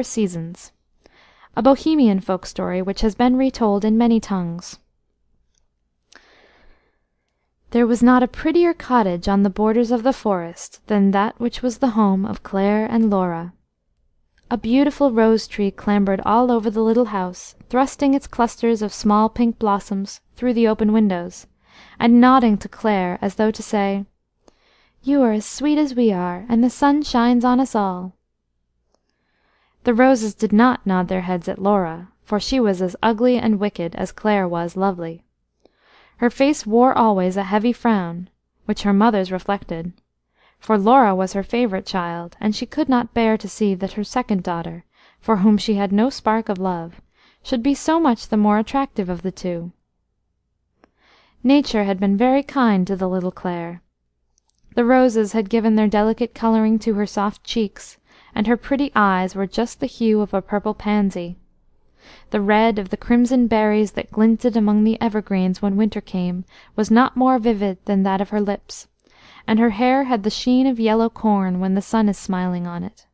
Four Seasons, a Bohemian folk story which has been retold in many tongues. There was not a prettier cottage on the borders of the forest than that which was the home of Clare and Laura. A beautiful rose tree clambered all over the little house, thrusting its clusters of small pink blossoms through the open windows, and nodding to Clare as though to say, "You are as sweet as we are, and the sun shines on us all." The roses did not nod their heads at Laura, for she was as ugly and wicked as Clare was lovely. Her face wore always a heavy frown, which her mother's reflected, for Laura was her favourite child, and she could not bear to see that her second daughter, for whom she had no spark of love, should be so much the more attractive of the two. Nature had been very kind to the little Clare. The roses had given their delicate colouring to her soft cheeks, and her pretty eyes were just the hue of a purple pansy. The red of the crimson berries that glinted among the evergreens when winter came was not more vivid than that of her lips, and her hair had the sheen of yellow corn when the sun is smiling on it.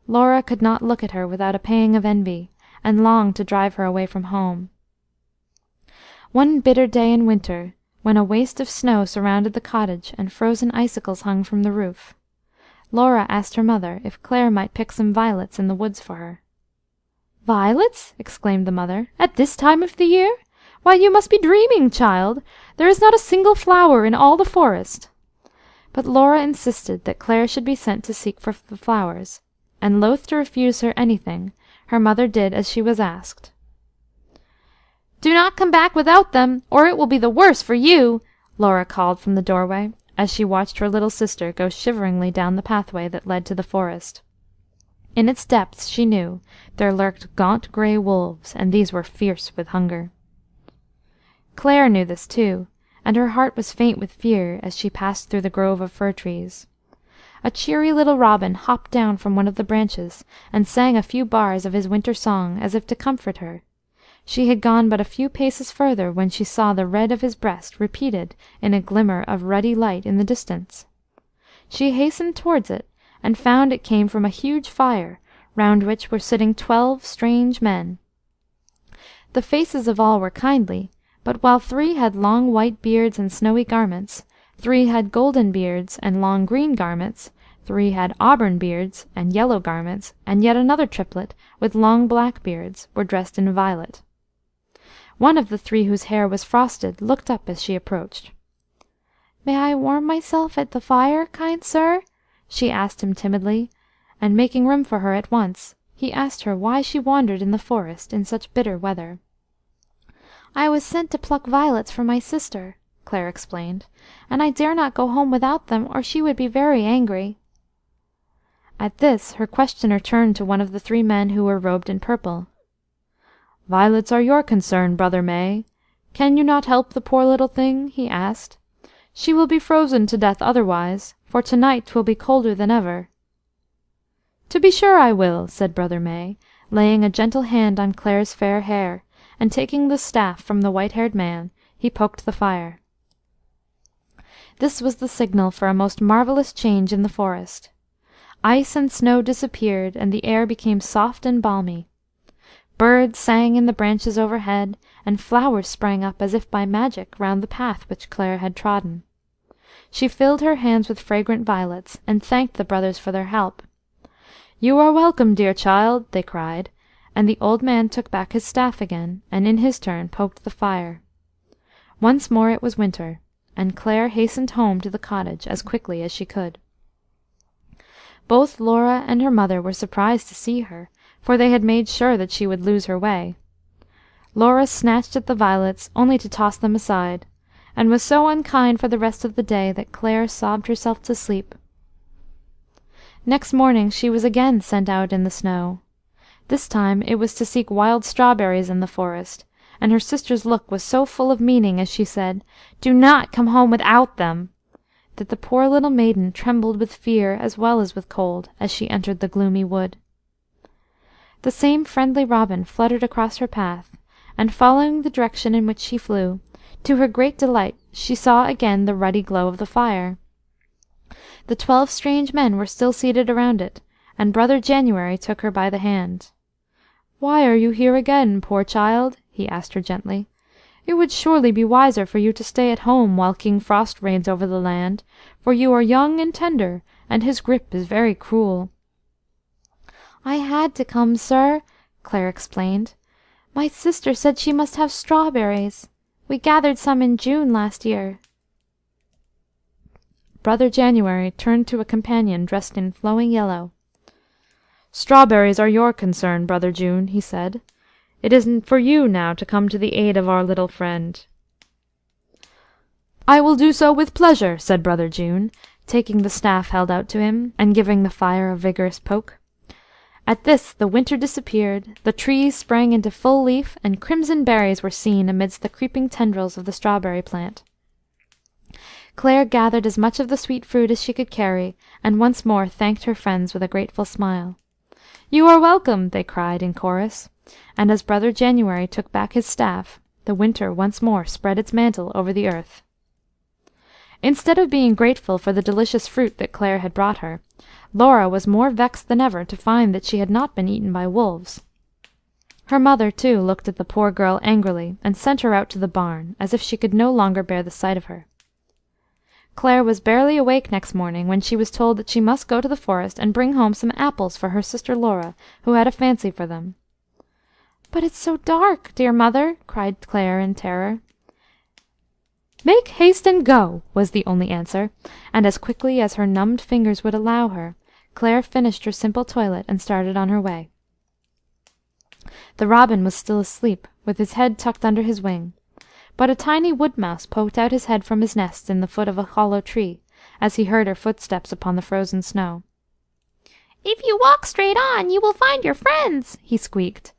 Laura could not look at her without a pang of envy, and longed to drive her away from home. One bitter day in winter, when a waste of snow surrounded the cottage and frozen icicles hung from the roof, Laura asked her mother if Clare might pick some violets in the woods for her. "Violets!" exclaimed the mother, "at this time of the year? Why, you must be dreaming, child. There is not a single flower in all the forest." But Laura insisted that Clare should be sent to seek for the flowers, and loath to refuse her anything, her mother did as she was asked. "Do not come back without them, or it will be the worse for you," Laura called from the doorway, as she watched her little sister go shiveringly down the pathway that led to the forest. In its depths, she knew, there lurked gaunt grey wolves, and these were fierce with hunger. Clare knew this too, and her heart was faint with fear as she passed through the grove of fir trees. A cheery little robin hopped down from one of the branches, and sang a few bars of his winter song as if to comfort her. She had gone but a few paces further when she saw the red of his breast repeated in a glimmer of ruddy light in the distance. She hastened towards it, and found it came from a huge fire, round which were sitting 12 strange men. The faces of all were kindly, but while 3 had long white beards and snowy garments, 3 had golden beards and long green garments, 3 had auburn beards and yellow garments, and yet another triplet, with long black beards, were dressed in violet. One of the 3 whose hair was frosted looked up as she approached. "May I warm myself at the fire, kind sir?" she asked him timidly, and making room for her at once, he asked her why she wandered in the forest in such bitter weather. "I was sent to pluck violets for my sister," Clare explained, "and I dare not go home without them, or she would be very angry." At this her questioner turned to one of the 3 men who were robed in purple. "Violets are your concern, brother May. Can you not help the poor little thing?" he asked. "She will be frozen to death otherwise, for to-night 'twill be colder than ever." "To be sure I will," said brother May, laying a gentle hand on Clare's fair hair, and taking the staff from the white-haired man, he poked the fire. This was the signal for a most marvellous change in the forest. Ice and snow disappeared, and the air became soft and balmy. Birds sang in the branches overhead, and flowers sprang up as if by magic round the path which Clare had trodden. She filled her hands with fragrant violets, and thanked the brothers for their help. "You are welcome, dear child," they cried, and the old man took back his staff again, and in his turn poked the fire. Once more it was winter, and Clare hastened home to the cottage as quickly as she could. Both Laura and her mother were surprised to see her, for they had made sure that she would lose her way. Laura snatched at the violets, only to toss them aside, and was so unkind for the rest of the day that Clare sobbed herself to sleep. Next morning she was again sent out in the snow. This time it was to seek wild strawberries in the forest, and her sister's look was so full of meaning as she said, "Do not come home without them," that the poor little maiden trembled with fear as well as with cold as she entered the gloomy wood. The same friendly robin fluttered across her path, and following the direction in which she flew, to her great delight she saw again the ruddy glow of the fire. The 12 strange men were still seated around it, and Brother January took her by the hand. "Why are you here again, poor child?" he asked her gently. "It would surely be wiser for you to stay at home while King Frost reigns over the land, for you are young and tender, and his grip is very cruel." "I had to come, sir," Clare explained. "My sister said she must have strawberries. We gathered some in June last year." Brother January turned to a companion dressed in flowing yellow. "Strawberries are your concern, Brother June," he said. "It isn't for you now to come to the aid of our little friend." "I will do so with pleasure," said Brother June, taking the staff held out to him, and giving the fire a vigorous poke. At this the winter disappeared, the trees sprang into full leaf, and crimson berries were seen amidst the creeping tendrils of the strawberry plant. Clare gathered as much of the sweet fruit as she could carry, and once more thanked her friends with a grateful smile. "You are welcome," they cried in chorus, and as Brother January took back his staff, the winter once more spread its mantle over the earth. Instead of being grateful for the delicious fruit that Clare had brought her, Laura was more vexed than ever to find that she had not been eaten by wolves. Her mother, too, looked at the poor girl angrily, and sent her out to the barn, as if she could no longer bear the sight of her. Clare was barely awake next morning when she was told that she must go to the forest and bring home some apples for her sister Laura, who had a fancy for them. "But it's so dark, dear mother," cried Clare in terror. "Make haste and go," was the only answer, and as quickly as her numbed fingers would allow her, Clare finished her simple toilet and started on her way. The robin was still asleep, with his head tucked under his wing, but a tiny wood mouse poked out his head from his nest in the foot of a hollow tree, as he heard her footsteps upon the frozen snow. "If you walk straight on, you will find your friends," he squeaked,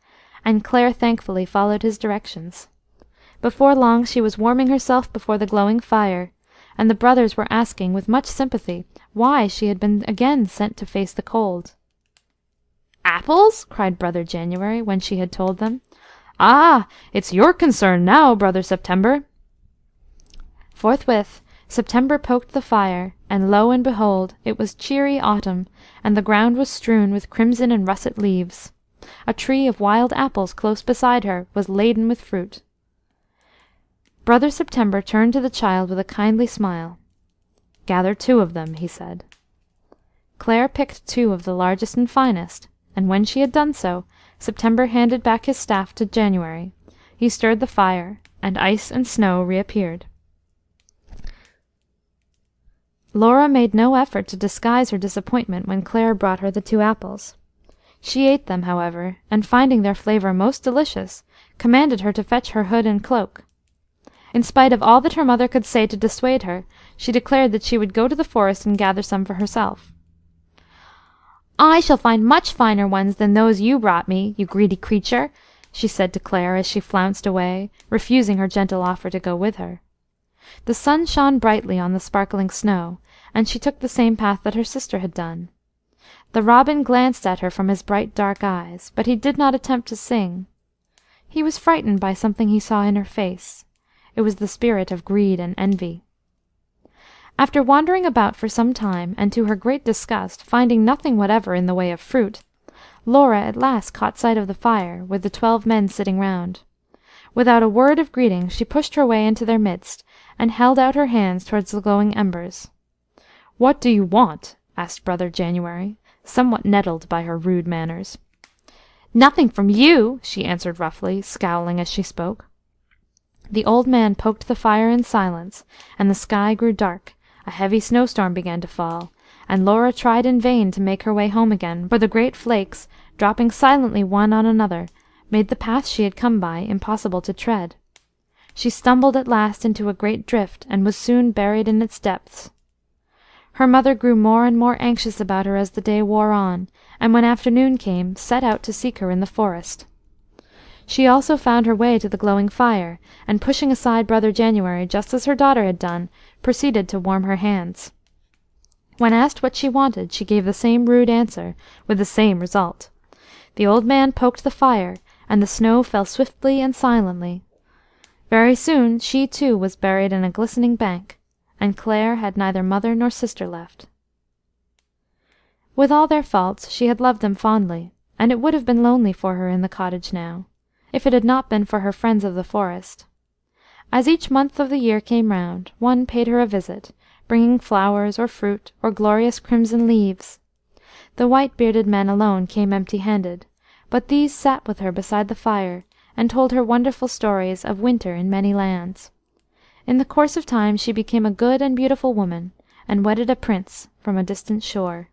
and Clare thankfully followed his directions. Before long she was warming herself before the glowing fire, and the brothers were asking with much sympathy why she had been again sent to face the cold. "Apples?" cried Brother January, when she had told them. "Ah, it's your concern now, Brother September." Forthwith September poked the fire, and lo and behold, it was cheery autumn, and the ground was strewn with crimson and russet leaves. A tree of wild apples close beside her was laden with fruit. Brother September turned to the child with a kindly smile. "Gather 2 of them," he said. Clare picked 2 of the largest and finest, and when she had done so, September handed back his staff to January. He stirred the fire, and ice and snow reappeared. Laura made no effort to disguise her disappointment when Clare brought her the 2 apples. She ate them, however, and finding their flavour most delicious, commanded her to fetch her hood and cloak. In spite of all that her mother could say to dissuade her, she declared that she would go to the forest and gather some for herself. "I shall find much finer ones than those you brought me, you greedy creature," she said to Clare as she flounced away, refusing her gentle offer to go with her. The sun shone brightly on the sparkling snow, and she took the same path that her sister had done. The robin glanced at her from his bright dark eyes, but he did not attempt to sing. He was frightened by something he saw in her face. It was the spirit of greed and envy. After wandering about for some time, and to her great disgust finding nothing whatever in the way of fruit, Laura at last caught sight of the fire, with the 12 men sitting round. Without a word of greeting she pushed her way into their midst, and held out her hands towards the glowing embers. "What do you want?" asked Brother January, somewhat nettled by her rude manners. "Nothing from you," she answered roughly, scowling as she spoke. The old man poked the fire in silence, and the sky grew dark. A heavy snowstorm began to fall, and Laura tried in vain to make her way home again, for the great flakes, dropping silently one on another, made the path she had come by impossible to tread. She stumbled at last into a great drift, and was soon buried in its depths. Her mother grew more and more anxious about her as the day wore on, and when afternoon came, set out to seek her in the forest. She also found her way to the glowing fire, and pushing aside Brother January just as her daughter had done, proceeded to warm her hands. When asked what she wanted, she gave the same rude answer, with the same result. The old man poked the fire, and the snow fell swiftly and silently. Very soon she too was buried in a glistening bank, and Clare had neither mother nor sister left. With all their faults, she had loved them fondly, and it would have been lonely for her in the cottage now, if it had not been for her friends of the forest. As each month of the year came round, one paid her a visit, bringing flowers, or fruit, or glorious crimson leaves. The white-bearded men alone came empty-handed, but these sat with her beside the fire, and told her wonderful stories of winter in many lands. In the course of time she became a good and beautiful woman, and wedded a prince from a distant shore.